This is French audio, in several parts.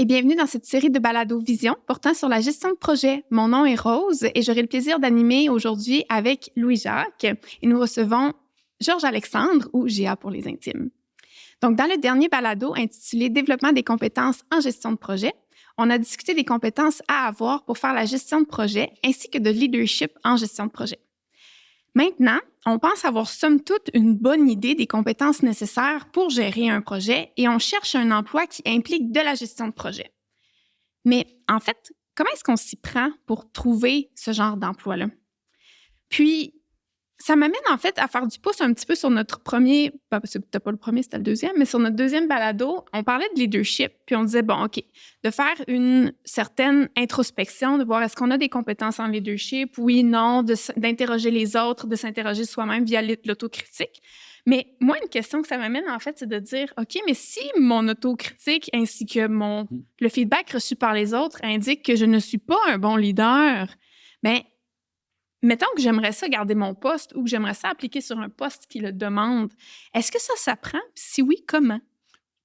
et bienvenue dans cette série de balados Vision portant sur la gestion de projet. Mon nom est Rose et j'aurai le plaisir d'animer aujourd'hui avec Louis-Jacques et nous recevons Georges Alexandre ou GA pour les intimes. Donc, dans le dernier balado intitulé Développement des compétences en gestion de projet, on a discuté des compétences à avoir pour faire la gestion de projet ainsi que de leadership en gestion de projet. Maintenant, on pense avoir somme toute une bonne idée des compétences nécessaires pour gérer un projet et on cherche un emploi qui implique de la gestion de projet. Mais en fait, comment est-ce qu'on s'y prend pour trouver ce genre d'emploi-là? Puis, ça m'amène en fait à faire du pouce un petit peu sur notre premier, c'était pas le premier, c'était le deuxième, mais sur notre deuxième balado, on parlait de leadership, puis on disait, bon, OK, de faire une certaine introspection, de voir est-ce qu'on a des compétences en leadership, oui, non, d'interroger les autres, de s'interroger soi-même via l'autocritique. Mais moi, une question que ça m'amène en fait, c'est de dire, OK, mais si mon autocritique ainsi que le feedback reçu par les autres indique que je ne suis pas un bon leader, bien, mettons que j'aimerais ça garder mon poste ou que j'aimerais ça appliquer sur un poste qui le demande. Est-ce que ça s'apprend? Si oui, comment?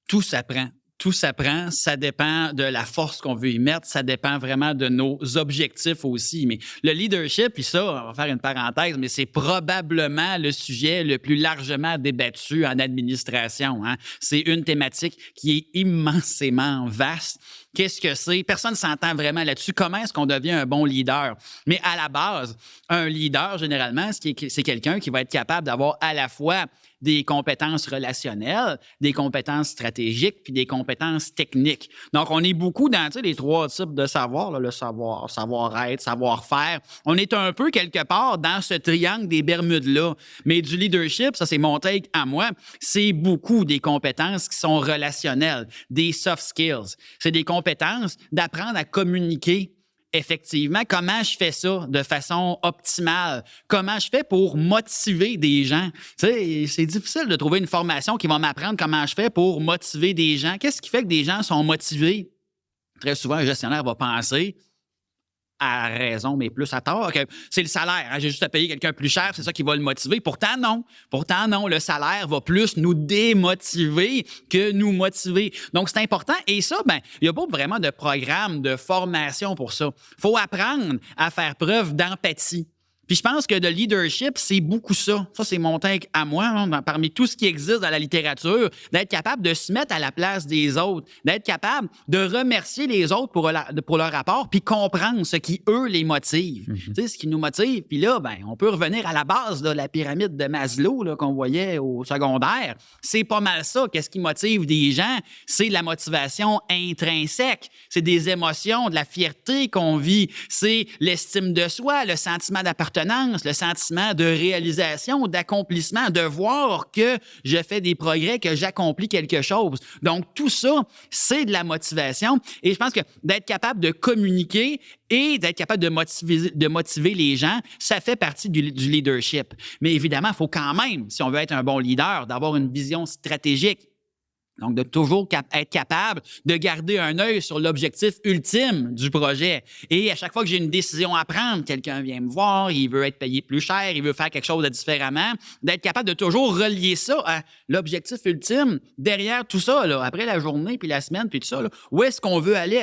Tout s'apprend. Tout s'apprend, ça dépend de la force qu'on veut y mettre, ça dépend vraiment de nos objectifs aussi. Mais le leadership, puis ça, on va faire une parenthèse, mais c'est probablement le sujet le plus largement débattu en administration, hein. C'est une thématique qui est immensément vaste. Qu'est-ce que c'est? Personne ne s'entend vraiment là-dessus. Comment est-ce qu'on devient un bon leader? Mais à la base, un leader, généralement, c'est quelqu'un qui va être capable d'avoir à la fois des compétences relationnelles, des compétences stratégiques, puis des compétences techniques. Donc, on est beaucoup dans les trois types de savoir, là, le savoir, savoir-être, savoir-faire. On est un peu quelque part dans ce triangle des Bermudes-là. Mais du leadership, ça c'est mon take à moi, c'est beaucoup des compétences qui sont relationnelles, des soft skills. C'est des compétences d'apprendre à communiquer effectivement. Comment je fais ça de façon optimale? Comment je fais pour motiver des gens? Tu sais, c'est difficile de trouver une formation qui va m'apprendre comment je fais pour motiver des gens. Qu'est-ce qui fait que des gens sont motivés? Très souvent, un gestionnaire va penser, à raison, mais plus à tort, que c'est le salaire. Hein? J'ai juste à payer quelqu'un plus cher, c'est ça qui va le motiver. Pourtant, non. Le salaire va plus nous démotiver que nous motiver. Donc, c'est important. Et ça, il n'y a pas vraiment de programme de formation pour ça. Il faut apprendre à faire preuve d'empathie. Puis je pense que le leadership, c'est beaucoup ça. Ça, c'est mon take à moi, hein, parmi tout ce qui existe dans la littérature, d'être capable de se mettre à la place des autres, d'être capable de remercier les autres pour leur rapport, puis comprendre ce qui, eux, les motive. Tu sais, ce qui nous motive. Puis là, on peut revenir à la base de la pyramide de Maslow là, qu'on voyait au secondaire. C'est pas mal ça. Qu'est-ce qui motive des gens? C'est la motivation intrinsèque. C'est des émotions, de la fierté qu'on vit. C'est l'estime de soi, le sentiment d'appartenance, le sentiment de réalisation, d'accomplissement, de voir que je fais des progrès, que j'accomplis quelque chose. Donc, tout ça, c'est de la motivation. Et je pense que d'être capable de communiquer et d'être capable de motiver les gens, ça fait partie du leadership. Mais évidemment, il faut quand même, si on veut être un bon leader, d'avoir une vision stratégique. Donc, de toujours être capable de garder un œil sur l'objectif ultime du projet. Et à chaque fois que j'ai une décision à prendre, quelqu'un vient me voir, il veut être payé plus cher, il veut faire quelque chose de différemment, d'être capable de toujours relier ça à l'objectif ultime derrière tout ça, là, après la journée, puis la semaine, puis tout ça. Là, où est-ce qu'on veut aller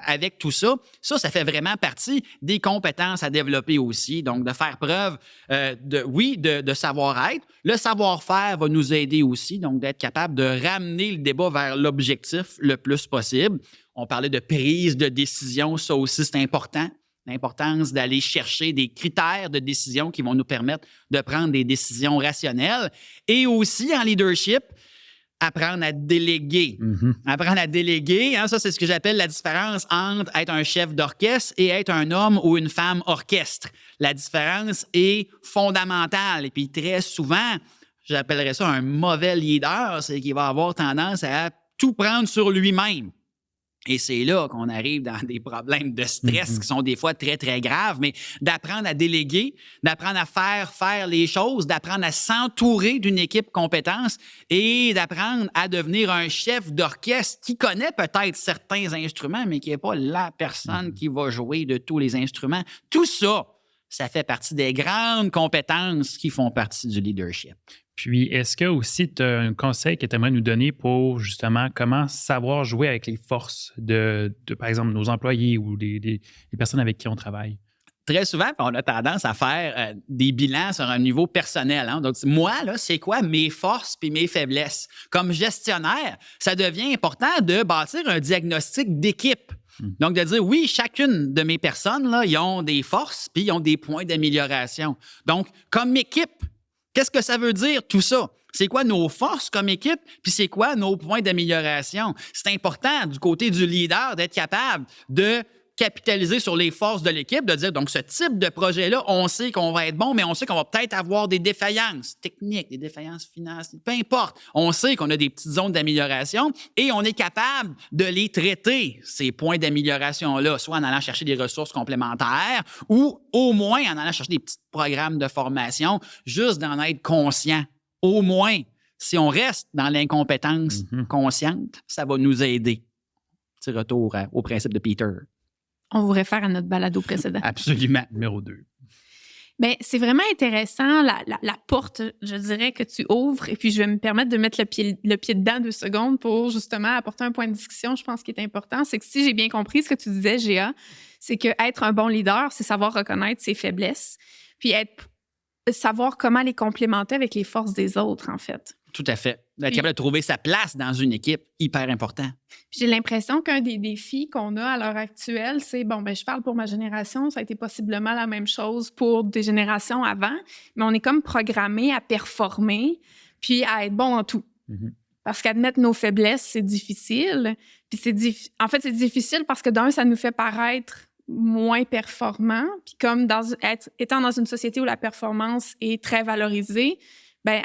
avec tout ça? Ça fait vraiment partie des compétences à développer aussi. Donc, de faire preuve de savoir-être. Le savoir-faire va nous aider aussi, donc d'être capable de ramener le débat vers l'objectif le plus possible. On parlait de prise de décision, ça aussi c'est important. L'importance d'aller chercher des critères de décision qui vont nous permettre de prendre des décisions rationnelles. Et aussi en leadership, apprendre à déléguer. Apprendre à déléguer, hein, ça c'est ce que j'appelle la différence entre être un chef d'orchestre et être un homme ou une femme orchestre. La différence est fondamentale. Et puis très souvent, j'appellerais ça un mauvais leader, c'est qu'il va avoir tendance à tout prendre sur lui-même. Et c'est là qu'on arrive dans des problèmes de stress qui sont des fois très, très graves, mais d'apprendre à déléguer, d'apprendre à faire les choses, d'apprendre à s'entourer d'une équipe compétence et d'apprendre à devenir un chef d'orchestre qui connaît peut-être certains instruments, mais qui n'est pas la personne qui va jouer de tous les instruments. Tout ça, Ça fait partie des grandes compétences qui font partie du leadership. Puis, est-ce que aussi tu as un conseil que tu aimerais nous donner pour justement comment savoir jouer avec les forces de par exemple, nos employés ou les personnes avec qui on travaille? Très souvent, on a tendance à faire des bilans sur un niveau personnel. Hein? Donc, moi, là, c'est quoi mes forces et mes faiblesses? Comme gestionnaire, ça devient important de bâtir un diagnostic d'équipe. Donc, de dire, oui, chacune de mes personnes, là, ils ont des forces puis ils ont des points d'amélioration. Donc, comme équipe, qu'est-ce que ça veut dire tout ça? C'est quoi nos forces comme équipe, puis c'est quoi nos points d'amélioration? C'est important du côté du leader d'être capable de capitaliser sur les forces de l'équipe, de dire, donc ce type de projet-là, on sait qu'on va être bon, mais on sait qu'on va peut-être avoir des défaillances techniques, des défaillances financières, peu importe. On sait qu'on a des petites zones d'amélioration et on est capable de les traiter, ces points d'amélioration-là, soit en allant chercher des ressources complémentaires ou au moins en allant chercher des petits programmes de formation, juste d'en être conscient. Au moins, si on reste dans l'incompétence consciente, ça va nous aider. Petit retour au principe de Peter. On vous réfère à notre balado précédent. Absolument. Numéro 2. Bien, c'est vraiment intéressant, la porte, je dirais, que tu ouvres. Et puis, je vais me permettre de mettre le pied dedans 2 secondes pour justement apporter un point de discussion, je pense, qui est important. C'est que si j'ai bien compris ce que tu disais, Géa, c'est qu'être un bon leader, c'est savoir reconnaître ses faiblesses, puis savoir comment les complémenter avec les forces des autres, en fait. Tout à fait. Être capable de trouver sa place dans une équipe, hyper important. Puis j'ai l'impression qu'un des défis qu'on a à l'heure actuelle, c'est, je parle pour ma génération, ça a été possiblement la même chose pour des générations avant, mais on est comme programmé à performer puis à être bon en tout. Parce qu'admettre nos faiblesses, c'est difficile. Puis c'est difficile parce que d'un, ça nous fait paraître moins performants. Puis comme étant dans une société où la performance est très valorisée,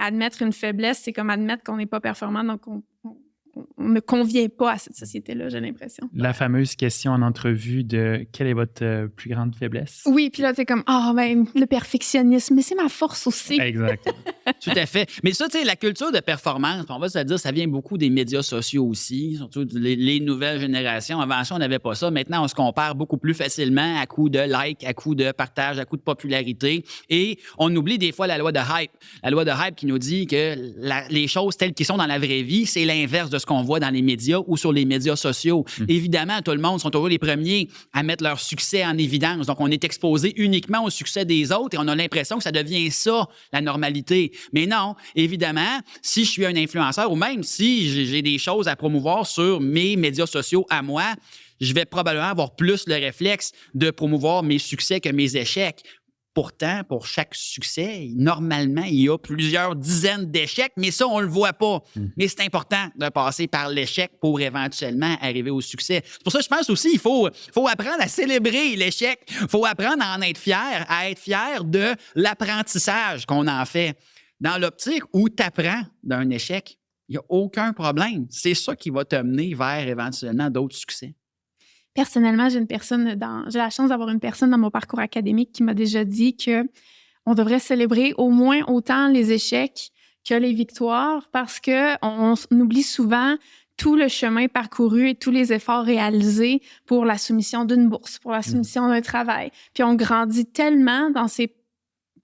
admettre une faiblesse, c'est comme admettre qu'on n'est pas performant, donc on ne convient pas à cette société-là, j'ai l'impression. La fameuse question en entrevue de quelle est votre plus grande faiblesse? Oui, puis là, t'es comme, le perfectionnisme, mais c'est ma force aussi. Exact. Tout à fait. Mais ça, tu sais, la culture de performance, on va se dire, ça vient beaucoup des médias sociaux aussi, surtout les nouvelles générations. Avant ça, on n'avait pas ça. Maintenant, on se compare beaucoup plus facilement à coup de likes, à coup de partage, à coup de popularité. Et on oublie des fois la loi de hype. La loi de hype qui nous dit que les choses telles qu'elles sont dans la vraie vie, c'est l'inverse de ce qu'on voit dans les médias ou sur les médias sociaux. Évidemment, tout le monde sont toujours les premiers à mettre leur succès en évidence. Donc, on est exposé uniquement au succès des autres et on a l'impression que ça devient ça, la normalité. Mais non, évidemment, si je suis un influenceur ou même si j'ai des choses à promouvoir sur mes médias sociaux à moi, je vais probablement avoir plus le réflexe de promouvoir mes succès que mes échecs. Pourtant, pour chaque succès, normalement, il y a plusieurs dizaines d'échecs, mais ça, on ne le voit pas. Mais c'est important de passer par l'échec pour éventuellement arriver au succès. C'est pour ça que je pense aussi qu'il faut apprendre à célébrer l'échec. Il faut apprendre à en être fier, à être fier de l'apprentissage qu'on en fait. Dans l'optique où tu apprends d'un échec, il n'y a aucun problème. C'est ça qui va te mener vers éventuellement d'autres succès. Personnellement, j'ai la chance d'avoir une personne dans mon parcours académique qui m'a déjà dit que on devrait célébrer au moins autant les échecs que les victoires parce que on oublie souvent tout le chemin parcouru et tous les efforts réalisés pour la soumission d'une bourse, pour la soumission d'un travail. Puis on grandit tellement dans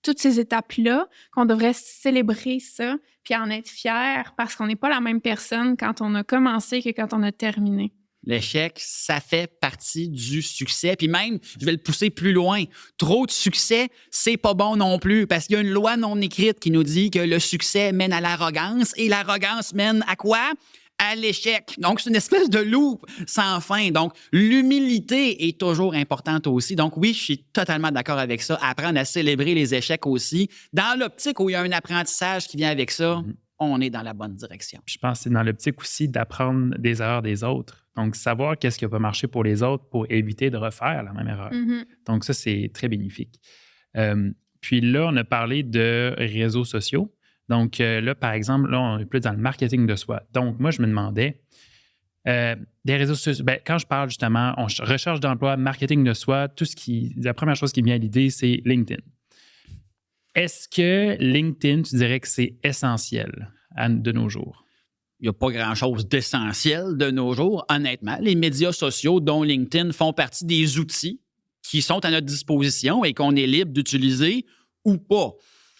toutes ces étapes-là qu'on devrait célébrer ça puis en être fier parce qu'on n'est pas la même personne quand on a commencé que quand on a terminé. L'échec, ça fait partie du succès. Puis même, je vais le pousser plus loin. Trop de succès, c'est pas bon non plus parce qu'il y a une loi non écrite qui nous dit que le succès mène à l'arrogance et l'arrogance mène à quoi? À l'échec. Donc, c'est une espèce de loupe sans fin. Donc, l'humilité est toujours importante aussi. Donc, oui, je suis totalement d'accord avec ça. Apprendre à célébrer les échecs aussi. Dans l'optique où il y a un apprentissage qui vient avec ça, on est dans la bonne direction. Je pense que c'est dans l'optique aussi d'apprendre des erreurs des autres. Donc, savoir qu'est-ce qui n'a pas marché pour les autres pour éviter de refaire la même erreur. Donc, ça, c'est très bénéfique. Puis là, on a parlé de réseaux sociaux. Donc là, par exemple, là, on est plus dans le marketing de soi. Donc, moi, je me demandais, des réseaux sociaux, quand je parle justement, recherche d'emploi, marketing de soi, la première chose qui me vient à l'idée, c'est LinkedIn. Est-ce que LinkedIn, tu dirais que c'est essentiel de nos jours? Il n'y a pas grand-chose d'essentiel de nos jours, honnêtement. Les médias sociaux, dont LinkedIn, font partie des outils qui sont à notre disposition et qu'on est libre d'utiliser ou pas.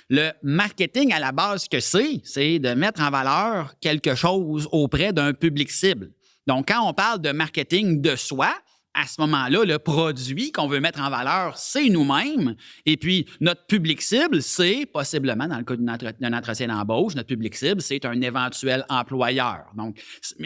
Le marketing, à la base, ce que c'est de mettre en valeur quelque chose auprès d'un public cible. Donc, quand on parle de marketing de soi, à ce moment-là, le produit qu'on veut mettre en valeur, c'est nous-mêmes. Et puis, notre public cible, c'est possiblement, dans le cas d'un entretien d'embauche, notre public cible, c'est un éventuel employeur. Donc,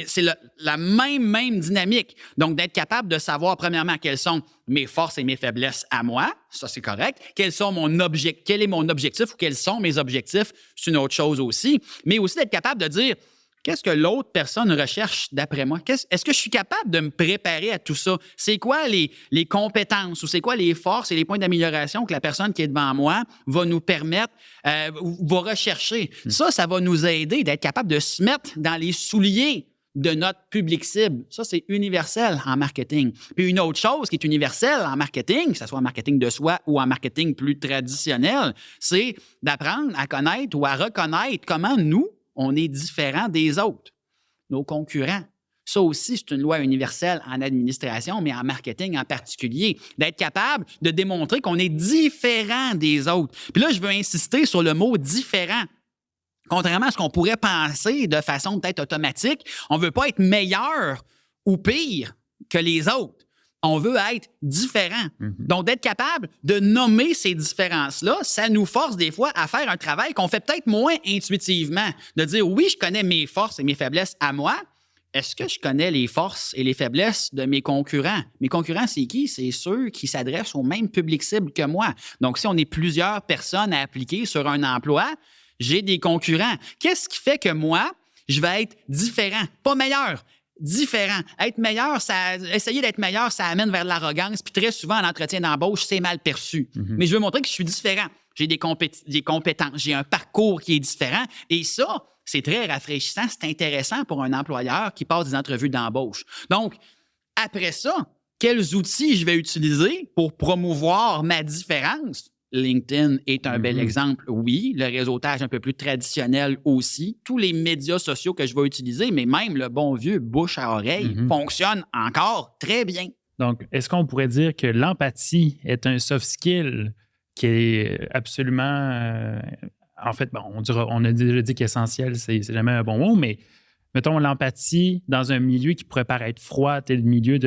c'est la même dynamique. Donc, d'être capable de savoir, premièrement, quelles sont mes forces et mes faiblesses à moi, ça, c'est correct. Quel est mon objectif ou quels sont mes objectifs, c'est une autre chose aussi. Mais aussi d'être capable de dire, qu'est-ce que l'autre personne recherche d'après moi? Est-ce que je suis capable de me préparer à tout ça? C'est quoi les compétences ou c'est quoi les forces et les points d'amélioration que la personne qui est devant moi va nous permettre, va rechercher? Ça va nous aider d'être capable de se mettre dans les souliers de notre public cible. Ça, c'est universel en marketing. Puis une autre chose qui est universelle en marketing, que ce soit en marketing de soi ou en marketing plus traditionnel, c'est d'apprendre à connaître ou à reconnaître comment nous, on est différent des autres, nos concurrents. Ça aussi, c'est une loi universelle en administration, mais en marketing en particulier, d'être capable de démontrer qu'on est différent des autres. Puis là, je veux insister sur le mot « différent ». Contrairement à ce qu'on pourrait penser de façon peut-être automatique, on ne veut pas être meilleur ou pire que les autres. On veut être différent. Donc, d'être capable de nommer ces différences-là, ça nous force des fois à faire un travail qu'on fait peut-être moins intuitivement. De dire, oui, je connais mes forces et mes faiblesses à moi. Est-ce que je connais les forces et les faiblesses de mes concurrents? Mes concurrents, c'est qui? C'est ceux qui s'adressent au même public cible que moi. Donc, si on est plusieurs personnes à appliquer sur un emploi, j'ai des concurrents. Qu'est-ce qui fait que moi, je vais être différent? Pas meilleur. Différent. Être meilleur, essayer d'être meilleur, ça amène vers l'arrogance. Puis très souvent, en entretien d'embauche, c'est mal perçu. Mais je veux montrer que je suis différent. J'ai des compétences, j'ai un parcours qui est différent. Et ça, c'est très rafraîchissant, c'est intéressant pour un employeur qui passe des entrevues d'embauche. Donc, après ça, quels outils je vais utiliser pour promouvoir ma différence? LinkedIn est un bel exemple, oui. Le réseautage un peu plus traditionnel aussi. Tous les médias sociaux que je vais utiliser, mais même le bon vieux bouche à oreille fonctionne encore très bien. Donc, est-ce qu'on pourrait dire que l'empathie est un soft skill qui est absolument... en fait, bon, on a déjà dit qu'essentiel, c'est jamais un bon mot, mais mettons l'empathie dans un milieu qui pourrait paraître froid, tel le milieu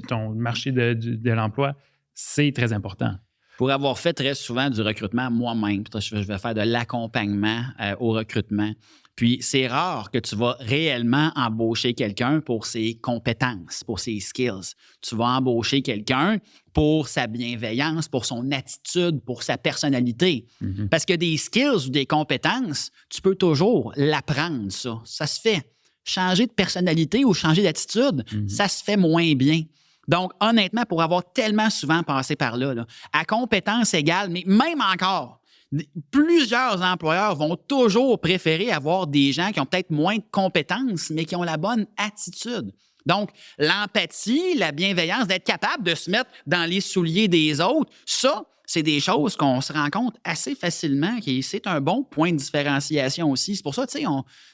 ton marché de l'emploi, c'est très important. Pour avoir fait très souvent du recrutement moi-même, je vais faire de l'accompagnement au recrutement. Puis, c'est rare que tu vas réellement embaucher quelqu'un pour ses compétences, pour ses skills. Tu vas embaucher quelqu'un pour sa bienveillance, pour son attitude, pour sa personnalité. Parce que des skills ou des compétences, tu peux toujours l'apprendre, ça. Ça se fait. Changer de personnalité ou changer d'attitude, ça se fait moins bien. Donc, honnêtement, pour avoir tellement souvent passé par là, à compétence égale, mais même encore, plusieurs employeurs vont toujours préférer avoir des gens qui ont peut-être moins de compétences, mais qui ont la bonne attitude. Donc, l'empathie, la bienveillance, d'être capable de se mettre dans les souliers des autres, ça, c'est des choses qu'on se rend compte assez facilement et c'est un bon point de différenciation aussi. C'est pour ça, tu sais,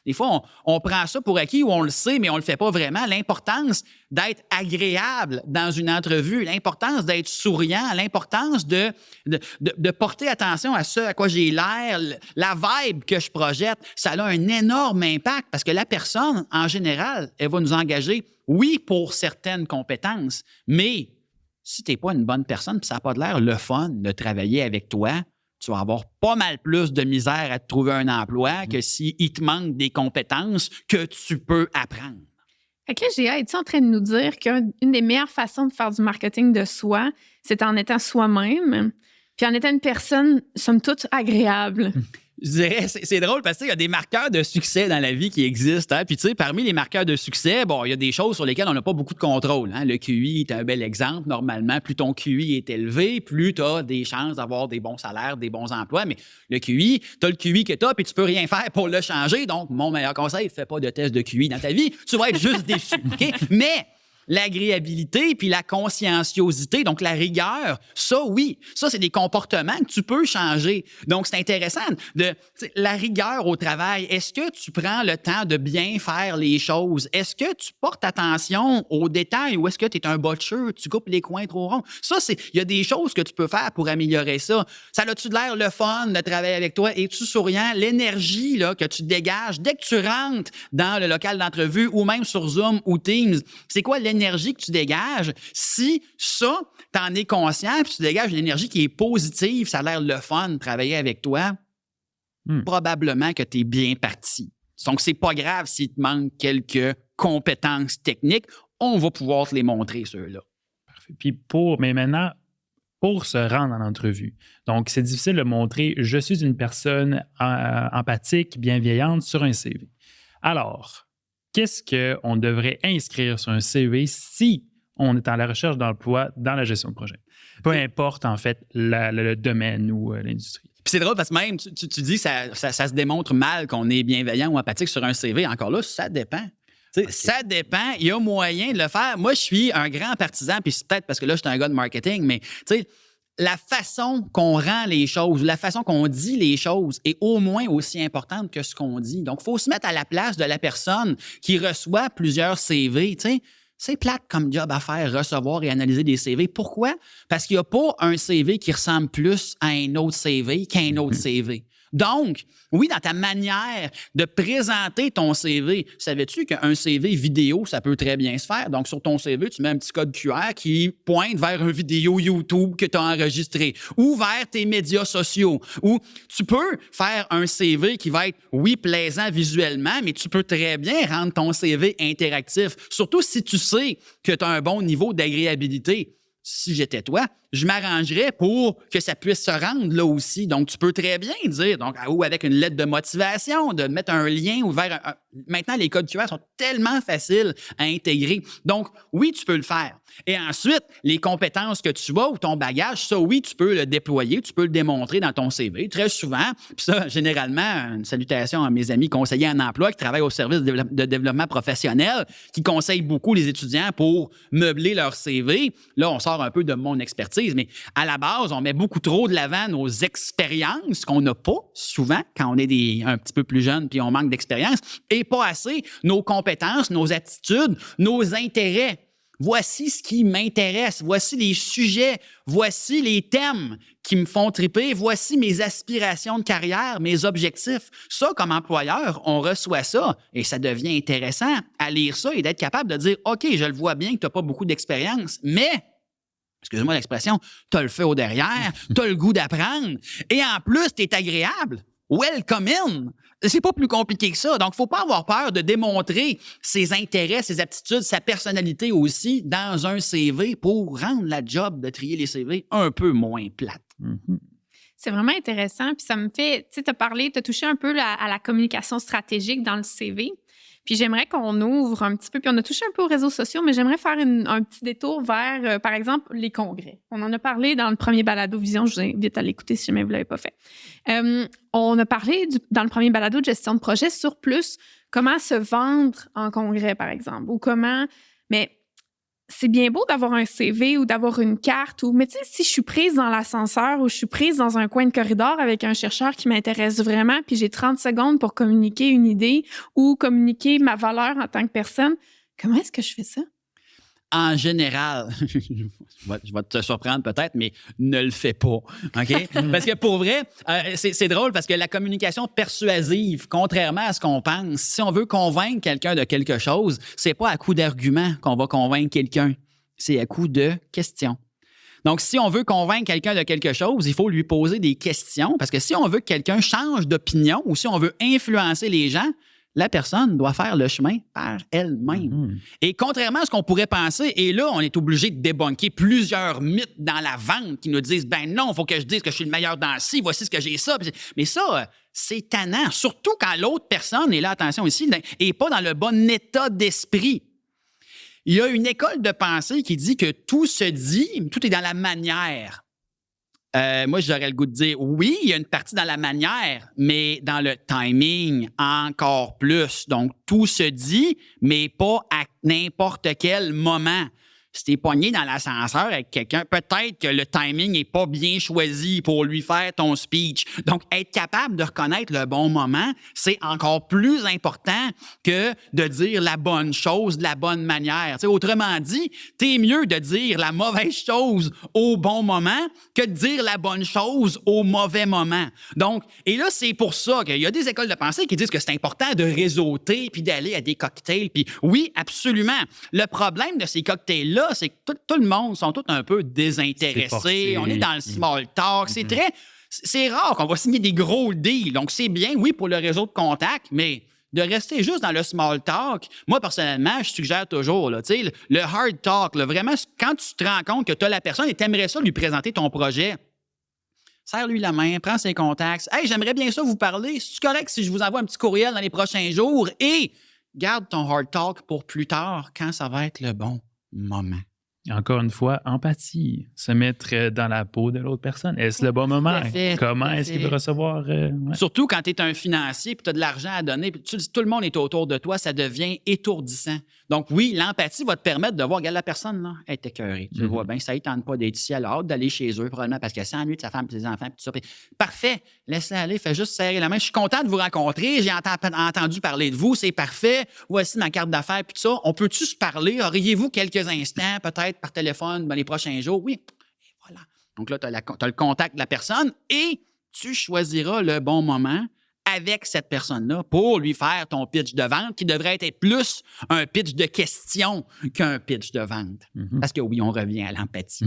des fois, on prend ça pour acquis ou on le sait, mais on ne le fait pas vraiment. L'importance d'être agréable dans une entrevue, l'importance d'être souriant, l'importance de porter attention à ce à quoi j'ai l'air, la vibe que je projette, ça a un énorme impact parce que la personne, en général, elle va nous engager, oui, pour certaines compétences, mais si tu n'es pas une bonne personne et ça n'a pas de l'air le fun de travailler avec toi, tu vas avoir pas mal plus de misère à te trouver un emploi que s'il te manque des compétences que tu peux apprendre. Fait que là, Géa, es-tu en train de nous dire qu'une des meilleures façons de faire du marketing de soi, c'est en étant soi-même, puis en étant une personne, somme toute, agréable? Je dirais, c'est drôle parce qu'il y a des marqueurs de succès dans la vie qui existent. Hein? Puis, tu sais, parmi les marqueurs de succès, bon, il y a des choses sur lesquelles on n'a pas beaucoup de contrôle. Hein? Le QI est un bel exemple. Normalement, plus ton QI est élevé, plus tu as des chances d'avoir des bons salaires, des bons emplois. Mais le QI, tu as le QI que tu as, puis tu peux rien faire pour le changer. Donc, mon meilleur conseil, fais pas de test de QI dans ta vie. Tu vas être juste déçu. Okay? Mais l'agréabilité puis la conscienciosité, donc la rigueur, ça, oui. Ça, c'est des comportements que tu peux changer. Donc, c'est intéressant. La rigueur au travail, est-ce que tu prends le temps de bien faire les choses? Est-ce que tu portes attention aux détails ou est-ce que tu es un botcheur, tu coupes les coins trop ronds? Ça, il y a des choses que tu peux faire pour améliorer ça. Ça a-tu de l'air le fun de travailler avec toi? Es-tu souriant? L'énergie là, que tu dégages dès que tu rentres dans le local d'entrevue ou même sur Zoom ou Teams, c'est quoi l'énergie que tu dégages? Si ça, tu en es conscient puis tu dégages une énergie qui est positive, ça a l'air le fun de travailler avec toi, probablement que tu es bien parti. Donc, c'est pas grave s'il te manque quelques compétences techniques. On va pouvoir te les montrer, ceux-là. Parfait. Puis mais maintenant, pour se rendre en entrevue, donc c'est difficile de montrer « je suis une personne empathique, bienveillante » sur un CV. Alors, qu'est-ce qu'on devrait inscrire sur un CV si on est à la recherche d'emploi dans la gestion de projet? Peu importe, en fait, le domaine ou l'industrie. Puis c'est drôle parce que même, tu dis que ça se démontre mal qu'on est bienveillant ou empathique sur un CV. Encore là, ça dépend. Okay. Ça dépend. Il y a moyen de le faire. Moi, je suis un grand partisan, puis c'est peut-être parce que là, je suis un gars de marketing, mais tu sais, la façon qu'on rend les choses, la façon qu'on dit les choses est au moins aussi importante que ce qu'on dit. Donc, il faut se mettre à la place de la personne qui reçoit plusieurs CV, tu sais. C'est plate comme job à faire, recevoir et analyser des CV. Pourquoi? Parce qu'il n'y a pas un CV qui ressemble plus à un autre CV qu'un autre CV. Donc, oui, dans ta manière de présenter ton CV, savais-tu qu'un CV vidéo, ça peut très bien se faire? Donc, sur ton CV, tu mets un petit code QR qui pointe vers une vidéo YouTube que tu as enregistrée ou vers tes médias sociaux. Ou tu peux faire un CV qui va être, oui, plaisant visuellement, mais tu peux très bien rendre ton CV interactif, surtout si tu sais que tu as un bon niveau d'agréabilité. Si j'étais toi, je m'arrangerais pour que ça puisse se rendre là aussi. Donc, tu peux très bien dire, donc, ou avec une lettre de motivation, de mettre un lien ou vers Maintenant, les codes QR sont tellement faciles à intégrer. Donc, oui, tu peux le faire. Et ensuite, les compétences que tu as ou ton bagage, ça, oui, tu peux le déployer, tu peux le démontrer dans ton CV. Très souvent, puis ça, généralement, une salutation à mes amis conseillers en emploi qui travaillent au service de développement professionnel, qui conseillent beaucoup les étudiants pour meubler leur CV. Là, on sort un peu de mon expertise, mais à la base, on met beaucoup trop de l'avant nos expériences qu'on n'a pas souvent quand on est un petit peu plus jeune puis on manque d'expérience, et pas assez nos compétences, nos attitudes, nos intérêts. Voici ce qui m'intéresse, voici les sujets, voici les thèmes qui me font triper, voici mes aspirations de carrière, mes objectifs. Ça, comme employeur, on reçoit ça et ça devient intéressant à lire ça et d'être capable de dire « OK, je le vois bien que tu n'as pas beaucoup d'expérience, mais... » excusez-moi l'expression, tu as le feu au derrière, tu as le goût d'apprendre et en plus, tu es agréable. Welcome in! C'est pas plus compliqué que ça. Donc, il ne faut pas avoir peur de démontrer ses intérêts, ses aptitudes, sa personnalité aussi dans un CV pour rendre la job de trier les CV un peu moins plate. Mm-hmm. C'est vraiment intéressant. Puis ça me fait, tu sais, tu as touché un peu à la communication stratégique dans le CV. Puis j'aimerais qu'on ouvre un petit peu, puis on a touché un peu aux réseaux sociaux, mais j'aimerais faire un petit détour vers, par exemple, les congrès. On en a parlé dans le premier Balado Vision, je vous invite à l'écouter si jamais vous ne l'avez pas fait. On a parlé dans le premier Balado de gestion de projet sur plus comment se vendre en congrès, par exemple, ou comment... Mais c'est bien beau d'avoir un CV ou d'avoir une carte, mais tu sais, si je suis prise dans l'ascenseur ou je suis prise dans un coin de corridor avec un chercheur qui m'intéresse vraiment, puis j'ai 30 secondes pour communiquer une idée ou communiquer ma valeur en tant que personne, comment est-ce que je fais ça? En général, je vais te surprendre peut-être, mais ne le fais pas, OK? Parce que pour vrai, c'est drôle parce que la communication persuasive, contrairement à ce qu'on pense, si on veut convaincre quelqu'un de quelque chose, c'est pas à coup d'arguments qu'on va convaincre quelqu'un, c'est à coup de questions. Donc, si on veut convaincre quelqu'un de quelque chose, il faut lui poser des questions parce que si on veut que quelqu'un change d'opinion ou si on veut influencer les gens, la personne doit faire le chemin par elle-même. Mm-hmm. Et contrairement à ce qu'on pourrait penser, et là, on est obligé de débunker plusieurs mythes dans la vente qui nous disent « Ben non, il faut que je dise que je suis le meilleur dans ci, voici ce que j'ai ça. » Mais ça, c'est tannant, surtout quand l'autre personne, et là, attention ici, n'est pas dans le bon état d'esprit. Il y a une école de pensée qui dit que tout se dit, tout est dans la manière. Moi, j'aurais le goût de dire oui, il y a une partie dans la manière, mais dans le timing encore plus. Donc, tout se dit, mais pas à n'importe quel moment. Si t'es pogné dans l'ascenseur avec quelqu'un, peut-être que le timing n'est pas bien choisi pour lui faire ton speech. Donc, être capable de reconnaître le bon moment, c'est encore plus important que de dire la bonne chose de la bonne manière. T'sais, autrement dit, t'es mieux de dire la mauvaise chose au bon moment que de dire la bonne chose au mauvais moment. Donc, et là, c'est pour ça qu'il y a des écoles de pensée qui disent que c'est important de réseauter puis d'aller à des cocktails. Puis oui, absolument. Le problème de ces cocktails-là, c'est que tout le monde sont tous un peu désintéressés. Forcé. On est dans le small talk. C'est rare qu'on va signer des gros deals. Donc, c'est bien, oui, pour le réseau de contacts, mais de rester juste dans le small talk, moi, personnellement, je suggère toujours, là, le hard talk, là, vraiment, quand tu te rends compte que tu as la personne et tu aimerais ça lui présenter ton projet, serre-lui la main, prends ses contacts. « Hey, j'aimerais bien ça vous parler. C'est correct si je vous envoie un petit courriel dans les prochains jours? » Et garde ton hard talk pour plus tard, quand ça va être le bon moment. Encore une fois, empathie, se mettre dans la peau de l'autre personne. Est-ce le bon moment? Comment est-ce qu'il veut recevoir? Ouais. Surtout quand tu es un financier et tu as de l'argent à donner, puis tout le monde est autour de toi, ça devient étourdissant. Donc oui, l'empathie va te permettre de voir, regarde, la personne, là, elle est écœurée. Tu le vois bien, ça ne tente pas d'être ici, elle a hâte d'aller chez eux, probablement parce qu'elle s'ennuie de sa femme et de ses enfants. Puis tout ça. Puis, parfait, laissez aller, fais juste serrer la main. Je suis content de vous rencontrer, j'ai entendu parler de vous, c'est parfait. Voici ma carte d'affaires, puis tout ça. On peut-tu se parler? Auriez-vous quelques instants, peut-être par téléphone, dans les prochains jours? Oui, et voilà. Donc là, tu as le contact de la personne et tu choisiras le bon moment avec cette personne-là pour lui faire ton pitch de vente qui devrait être plus un pitch de question qu'un pitch de vente. Parce que oui, on revient à l'empathie.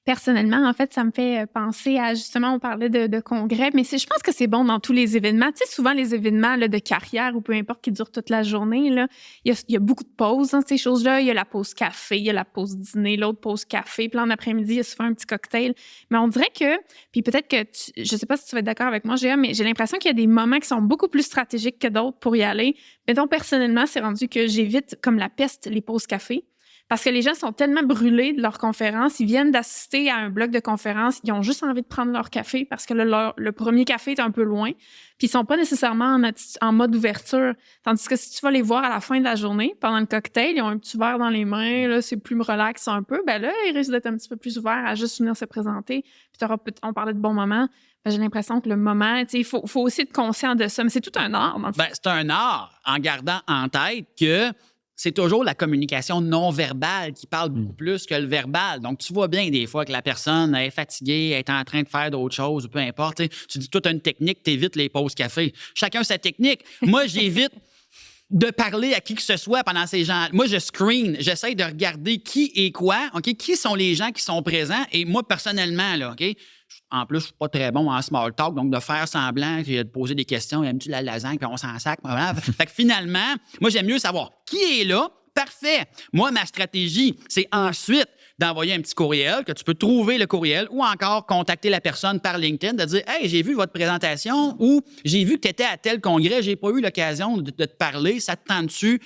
Personnellement, en fait, ça me fait penser à, justement, on parlait de congrès, mais je pense que c'est bon dans tous les événements. Tu sais, souvent, les événements là, de carrière ou peu importe qui durent toute la journée, là, il y a beaucoup de pauses dans ces choses-là. Il y a la pause café, il y a la pause dîner, l'autre pause café. Puis en après-midi, il y a souvent un petit cocktail. Mais on dirait que, puis peut-être que, je sais pas si tu vas être d'accord avec moi, Géa, mais j'ai l'impression qu'il y a des moments qui sont beaucoup plus stratégiques que d'autres pour y aller. Mettons, personnellement, c'est rendu que j'évite comme la peste les pauses café. Parce que les gens sont tellement brûlés de leur conférence, ils viennent d'assister à un bloc de conférence, ils ont juste envie de prendre leur café parce que le premier café est un peu loin, puis ils sont pas nécessairement en mode ouverture. Tandis que si tu vas les voir à la fin de la journée, pendant le cocktail, ils ont un petit verre dans les mains, là, c'est plus relax un peu, ben là, ils risquent d'être un petit peu plus ouverts à juste venir se présenter. Puis on parlait de bons moments. Ben, j'ai l'impression que le moment, il faut aussi être conscient de ça, mais c'est tout un art, dans le fond. Ben, c'est un art en gardant en tête que c'est toujours la communication non verbale qui parle beaucoup plus que le verbal. Donc, tu vois bien des fois que la personne est fatiguée, est en train de faire d'autres choses, ou peu importe. Tu dis, toi, tu as une technique, tu évites les pauses café. Chacun sa technique. Moi, j'évite de parler à qui que ce soit pendant ces gens. Moi, je screen, j'essaie de regarder qui est quoi, OK? Qui sont les gens qui sont présents. Et moi, personnellement, là, OK? En plus, je suis pas très bon en small talk, donc de faire semblant de poser des questions, aimes-tu la lasagne, puis on s'en sac. Fait que finalement, moi, j'aime mieux savoir qui est là. Parfait. Moi, ma stratégie, c'est ensuite d'envoyer un petit courriel, que tu peux trouver le courriel, ou encore contacter la personne par LinkedIn, de dire « Hey, j'ai vu votre présentation » ou « J'ai vu que tu étais à tel congrès, j'ai pas eu l'occasion de te parler, ça te tente-tu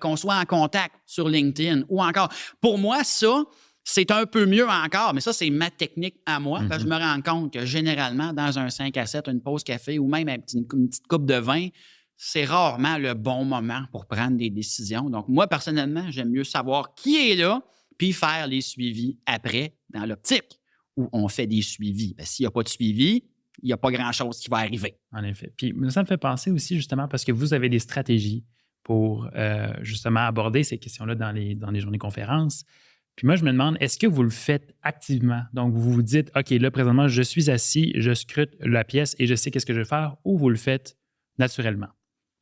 qu'on soit en contact sur LinkedIn? » Ou encore, pour moi, ça, c'est un peu mieux encore, mais ça, c'est ma technique à moi. Parce que je me rends compte que généralement, dans un 5 à 7, une pause café ou même une petite coupe de vin, c'est rarement le bon moment pour prendre des décisions. Donc, moi, personnellement, j'aime mieux savoir qui est là, puis faire les suivis après, dans l'optique où on fait des suivis. Parce que s'il n'y a pas de suivi, il n'y a pas grand-chose qui va arriver. En effet. Puis ça me fait penser aussi, justement, parce que vous avez des stratégies pour, justement, aborder ces questions-là dans les journées conférences. Puis moi, je me demande, est-ce que vous le faites activement? Donc, vous vous dites, OK, là, présentement, je suis assis, je scrute la pièce et je sais qu'est-ce que je vais faire, ou vous le faites naturellement?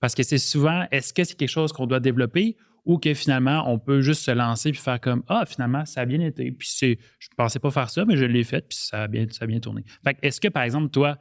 Parce que c'est souvent, est-ce que c'est quelque chose qu'on doit développer ou que finalement, on peut juste se lancer puis faire comme, ah, finalement, ça a bien été. Puis je ne pensais pas faire ça, mais je l'ai fait, puis ça a bien tourné. Fait que est-ce que, par exemple, toi,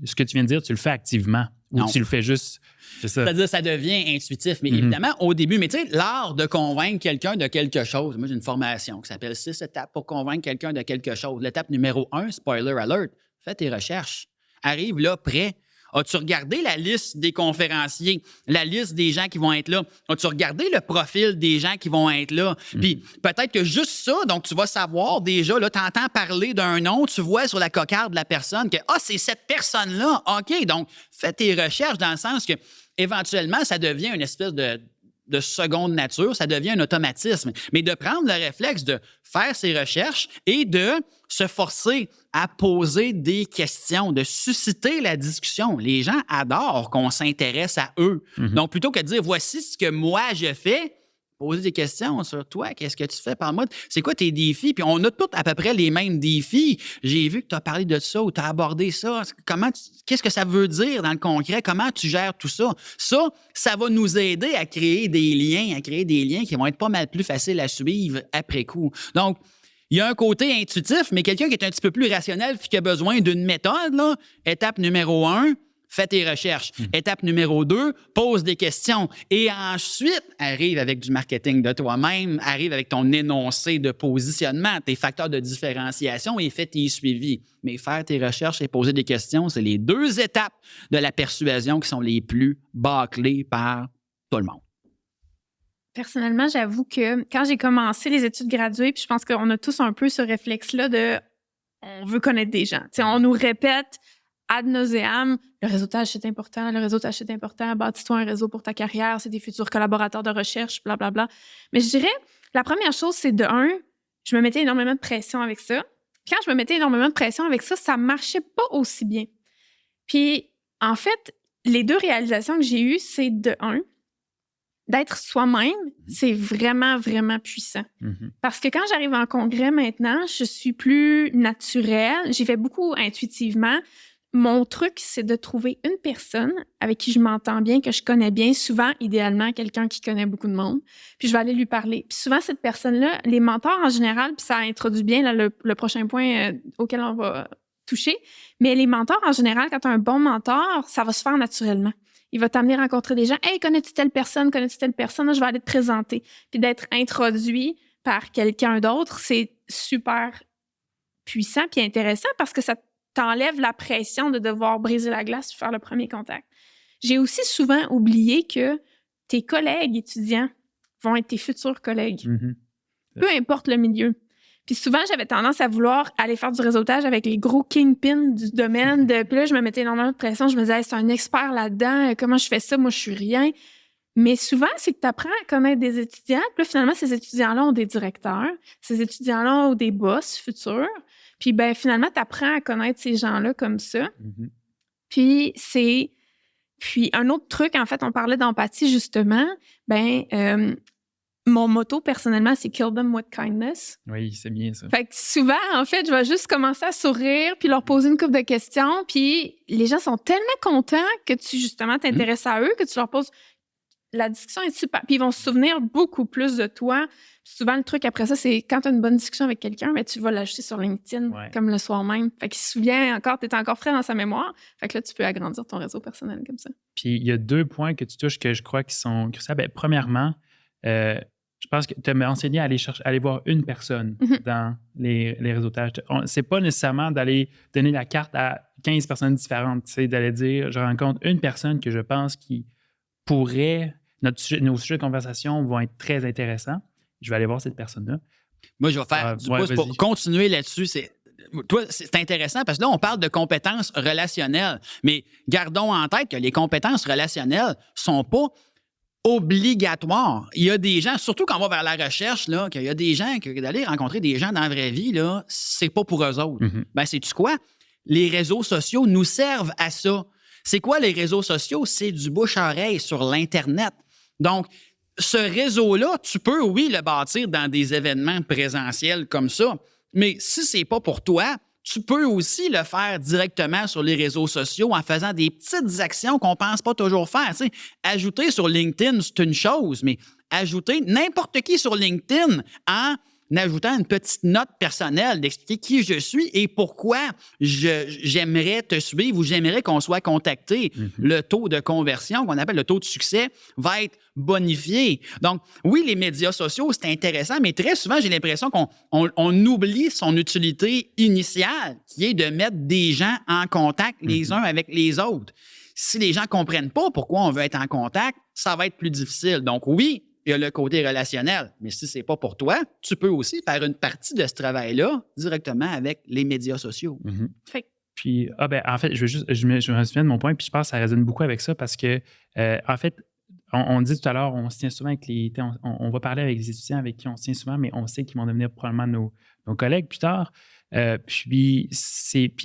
ce que tu viens de dire, tu le fais activement ou non. Tu le fais juste, c'est ça? C'est-à-dire, ça devient intuitif. Mais évidemment, au début, mais tu sais, l'art de convaincre quelqu'un de quelque chose. Moi, j'ai une formation qui s'appelle 6 étapes pour convaincre quelqu'un de quelque chose. L'étape numéro 1, spoiler alert, fais tes recherches. Arrive là, prêt. As-tu regardé la liste des conférenciers, la liste des gens qui vont être là? As-tu regardé le profil des gens qui vont être là? Puis peut-être que juste ça, donc tu vas savoir déjà, là, tu entends parler d'un nom, tu vois sur la cocarde de la personne que, ah, c'est cette personne-là. OK, donc fais tes recherches dans le sens que éventuellement, ça devient une espèce de de seconde nature, ça devient un automatisme. Mais de prendre le réflexe de faire ses recherches et de se forcer à poser des questions, de susciter la discussion. Les gens adorent qu'on s'intéresse à eux. Donc, plutôt que de dire « voici ce que moi je fais », poser des questions sur toi, qu'est-ce que tu fais? Parle-moi, c'est quoi tes défis? Puis on a tous à peu près les mêmes défis. J'ai vu que tu as parlé de ça ou tu as abordé ça. Qu'est-ce que ça veut dire dans le concret? Comment tu gères tout ça? Ça va nous aider à créer des liens qui vont être pas mal plus faciles à suivre après coup. Donc, il y a un côté intuitif, mais quelqu'un qui est un petit peu plus rationnel puis qui a besoin d'une méthode, là, étape numéro 1, fais tes recherches. Étape numéro 2, pose des questions. Et ensuite, arrive avec du marketing de toi-même, arrive avec ton énoncé de positionnement, tes facteurs de différenciation et fais tes suivis. Mais faire tes recherches et poser des questions, c'est les 2 étapes de la persuasion qui sont les plus bâclées par tout le monde. Personnellement, j'avoue que quand j'ai commencé les études graduées, puis je pense qu'on a tous un peu ce réflexe-là de on veut connaître des gens. T'sais, on nous répète ad nauseam, le réseautage, c'est important, bâtis-toi un réseau pour ta carrière, c'est des futurs collaborateurs de recherche, blablabla. Mais je dirais, la première chose, c'est je me mettais énormément de pression avec ça. Quand je me mettais énormément de pression avec ça, ça marchait pas aussi bien. Puis, en fait, les 2 réalisations que j'ai eues, c'est d'être soi-même, c'est vraiment, vraiment puissant. Parce que quand j'arrive en congrès maintenant, je suis plus naturelle, j'y vais beaucoup intuitivement. Mon truc, c'est de trouver une personne avec qui je m'entends bien, que je connais bien, souvent, idéalement, quelqu'un qui connaît beaucoup de monde, puis je vais aller lui parler. Puis souvent, cette personne-là, les mentors en général, puis ça introduit bien là, le prochain point auquel on va toucher, mais les mentors en général, quand tu as un bon mentor, ça va se faire naturellement. Il va t'amener rencontrer des gens. « Hey, connais-tu telle personne? Là, je vais aller te présenter. » Puis d'être introduit par quelqu'un d'autre, c'est super puissant puis intéressant parce que ça t'enlève la pression de devoir briser la glace et faire le premier contact. J'ai aussi souvent oublié que tes collègues étudiants vont être tes futurs collègues. Peu importe le milieu. Puis souvent, j'avais tendance à vouloir aller faire du réseautage avec les gros kingpins du domaine. Puis là, je me mettais énormément de pression. Je me disais, hey, c'est un expert là-dedans. Comment je fais ça? Moi, je suis rien. Mais souvent, c'est que tu apprends à connaître des étudiants. Puis là, finalement, ces étudiants-là ont des directeurs. Ces étudiants-là ont des boss futurs. Puis finalement, tu apprends à connaître ces gens-là comme ça. Puis un autre truc, en fait, on parlait d'empathie, justement. Mon motto, personnellement, c'est « Kill them with kindness ». Oui, c'est bien ça. Fait que souvent, en fait, je vais juste commencer à sourire puis leur poser une couple de questions. Puis les gens sont tellement contents que tu, justement, t'intéresses à eux, que tu leur poses... La discussion est super... Puis ils vont se souvenir beaucoup plus de toi. Souvent, le truc après ça, c'est quand tu as une bonne discussion avec quelqu'un, tu vas l'ajouter sur LinkedIn comme le soir même. Fait qu'il se souvient encore, tu es encore frais dans sa mémoire. Fait que là, tu peux agrandir ton réseau personnel comme ça. Puis il y a 2 points que tu touches que je crois qui sont cruciaux. Premièrement, je pense que tu m'as enseigné à aller voir une personne dans les réseautages. C'est pas nécessairement d'aller donner la carte à 15 personnes différentes. C'est d'aller dire, je rencontre une personne que je pense qui pourrait... Nos sujets de conversation vont être très intéressants. Je vais aller voir cette personne-là. Moi, je vais faire du pouce pour continuer là-dessus. Toi, c'est intéressant parce que là, on parle de compétences relationnelles. Mais gardons en tête que les compétences relationnelles ne sont pas obligatoires. Il y a des gens, surtout quand on va vers la recherche, là, qu'il y a des gens, que d'aller rencontrer des gens dans la vraie vie, là, c'est pas pour eux autres. Sais-tu quoi? Les réseaux sociaux nous servent à ça. C'est quoi les réseaux sociaux? C'est du bouche-à-oreille sur l'Internet. Donc, ce réseau-là, tu peux, oui, le bâtir dans des événements présentiels comme ça, mais si c'est pas pour toi, tu peux aussi le faire directement sur les réseaux sociaux en faisant des petites actions qu'on pense pas toujours faire. Tu sais, ajouter sur LinkedIn, c'est une chose, mais ajouter n'importe qui sur LinkedIn en ajoutant une petite note personnelle, d'expliquer qui je suis et pourquoi j'aimerais te suivre ou j'aimerais qu'on soit contacté. Le taux de conversion, qu'on appelle le taux de succès, va être bonifié. Donc, oui, les médias sociaux, c'est intéressant, mais très souvent, j'ai l'impression qu'on oublie son utilité initiale, qui est de mettre des gens en contact les uns avec les autres. Si les gens ne comprennent pas pourquoi on veut être en contact, ça va être plus difficile. Donc, oui, il y a le côté relationnel. Mais si ce n'est pas pour toi, tu peux aussi faire une partie de ce travail-là directement avec les médias sociaux. Puis, en fait, je me souviens de mon point, puis je pense que ça résonne beaucoup avec ça parce que, en fait, on dit tout à l'heure, on se tient souvent avec on va parler avec les étudiants avec qui on se tient souvent, mais on sait qu'ils vont devenir probablement nos collègues plus tard. Puis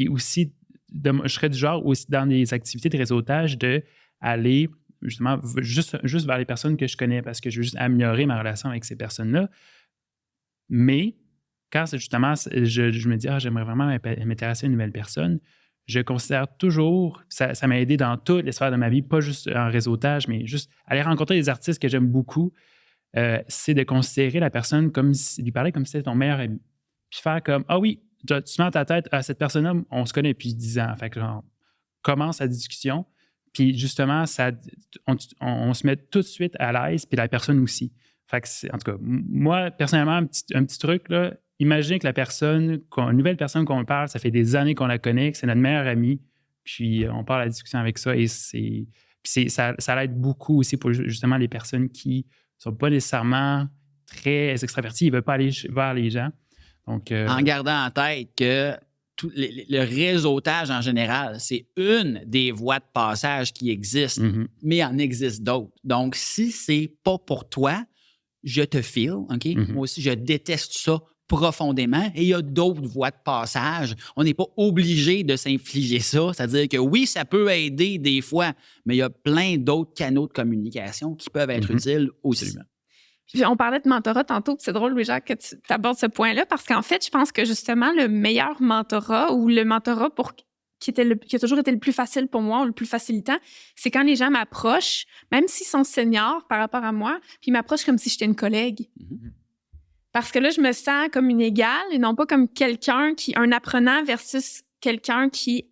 aussi, je serais du genre aussi dans des activités de réseautage d'aller justement juste vers les personnes que je connais parce que je veux juste améliorer ma relation avec ces personnes-là. Mais quand c'est justement, je me dis, j'aimerais vraiment m'intéresser à une nouvelle personne, je considère toujours, ça m'a aidé dans toutes les sphères de ma vie, pas juste en réseautage, mais juste aller rencontrer des artistes que j'aime beaucoup, c'est de considérer la personne lui parler comme si c'était ton meilleur ami. Puis faire comme, ah oui, tu mets dans ta tête, cette personne-là, on se connaît depuis 10 ans. Fait que genre, commence la discussion, puis justement, on se met tout de suite à l'aise, puis la personne aussi. Fait que en tout cas, moi, personnellement, un petit truc, là, imaginez que une nouvelle personne qu'on parle, ça fait des années qu'on la connaît, que c'est notre meilleure amie, puis on part à la discussion avec ça, et ça l'aide beaucoup aussi pour justement les personnes qui ne sont pas nécessairement très extraverties, ils ne veulent pas aller vers les gens. Donc, en gardant en tête que le réseautage en général, c'est une des voies de passage qui existent, mais il en existe d'autres. Donc, si c'est pas pour toi, je te file, OK? Moi aussi, je déteste ça profondément et il y a d'autres voies de passage. On n'est pas obligé de s'infliger ça. C'est-à-dire que oui, ça peut aider des fois, mais il y a plein d'autres canaux de communication qui peuvent être utiles aussi. Absolument. Puis on parlait de mentorat tantôt, puis c'est drôle, Louis-Jacques, que tu abordes ce point-là, parce qu'en fait, je pense que justement, le meilleur mentorat ou le mentorat qui a toujours été le plus facile pour moi ou le plus facilitant, c'est quand les gens m'approchent, même s'ils sont seniors par rapport à moi, puis ils m'approchent comme si j'étais une collègue. Parce que là, je me sens comme une égale et non pas comme un apprenant versus quelqu'un qui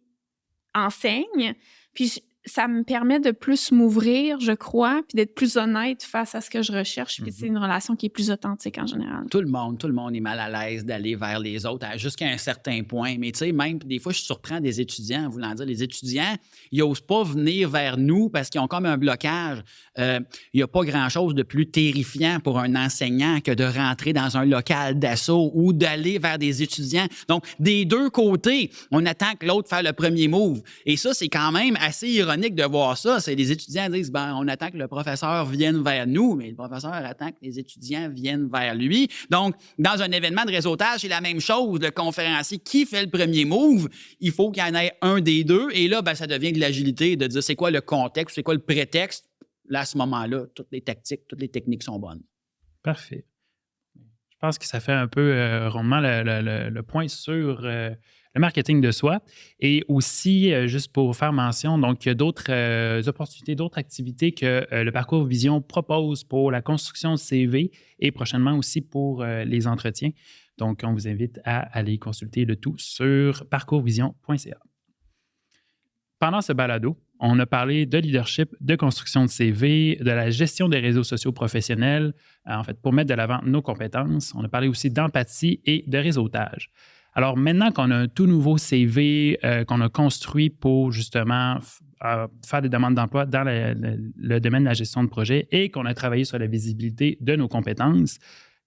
enseigne. Puis ça me permet de plus m'ouvrir, je crois, puis d'être plus honnête face à ce que je recherche. Puis c'est une relation qui est plus authentique en général. Tout le monde est mal à l'aise d'aller vers les autres jusqu'à un certain point. Mais tu sais, même des fois, je surprends des étudiants en voulant dire, les étudiants, ils n'osent pas venir vers nous parce qu'ils ont comme un blocage. Il n'y a pas grand-chose de plus terrifiant pour un enseignant que de rentrer dans un local d'assaut ou d'aller vers des étudiants. Donc, des deux côtés, on attend que l'autre fasse le premier move. Et ça, c'est quand même assez ironique de voir ça. C'est les étudiants disent, on attend que le professeur vienne vers nous, mais le professeur attend que les étudiants viennent vers lui. Donc, dans un événement de réseautage, c'est la même chose. Le conférencier qui fait le premier move, il faut qu'il y en ait un des deux. Et là, ça devient de l'agilité, de dire c'est quoi le contexte, c'est quoi le prétexte. Là, à ce moment-là, toutes les tactiques, toutes les techniques sont bonnes. Parfait. Je pense que ça fait un peu rondement le point sur le marketing de soi. Et aussi, juste pour faire mention, donc il y a d'autres opportunités, d'autres activités que le Parcours Vision propose pour la construction de CV et prochainement aussi pour les entretiens. Donc, on vous invite à aller consulter le tout sur parcoursvision.ca. Pendant ce balado, on a parlé de leadership, de construction de CV, de la gestion des réseaux sociaux professionnels, en fait, pour mettre de l'avant nos compétences. On a parlé aussi d'empathie et de réseautage. Alors, maintenant qu'on a un tout nouveau CV qu'on a construit pour justement faire des demandes d'emploi dans le domaine de la gestion de projet et qu'on a travaillé sur la visibilité de nos compétences,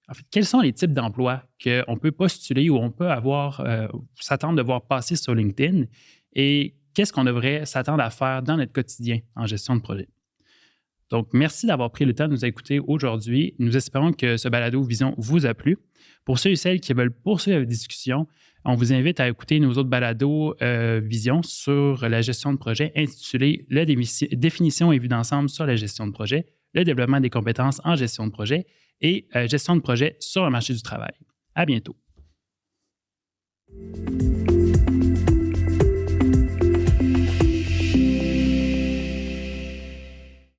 en fait, quels sont les types d'emplois qu'on peut postuler ou on peut s'attendre de voir passer sur LinkedIn et qu'est-ce qu'on devrait s'attendre à faire dans notre quotidien en gestion de projet? Donc, merci d'avoir pris le temps de nous écouter aujourd'hui. Nous espérons que ce balado Vision vous a plu. Pour ceux et celles qui veulent poursuivre la discussion, on vous invite à écouter nos autres balados Vision sur la gestion de projet intitulés « La définition et vue d'ensemble sur la gestion de projet, le développement des compétences en gestion de projet et gestion de projet sur le marché du travail ». À bientôt.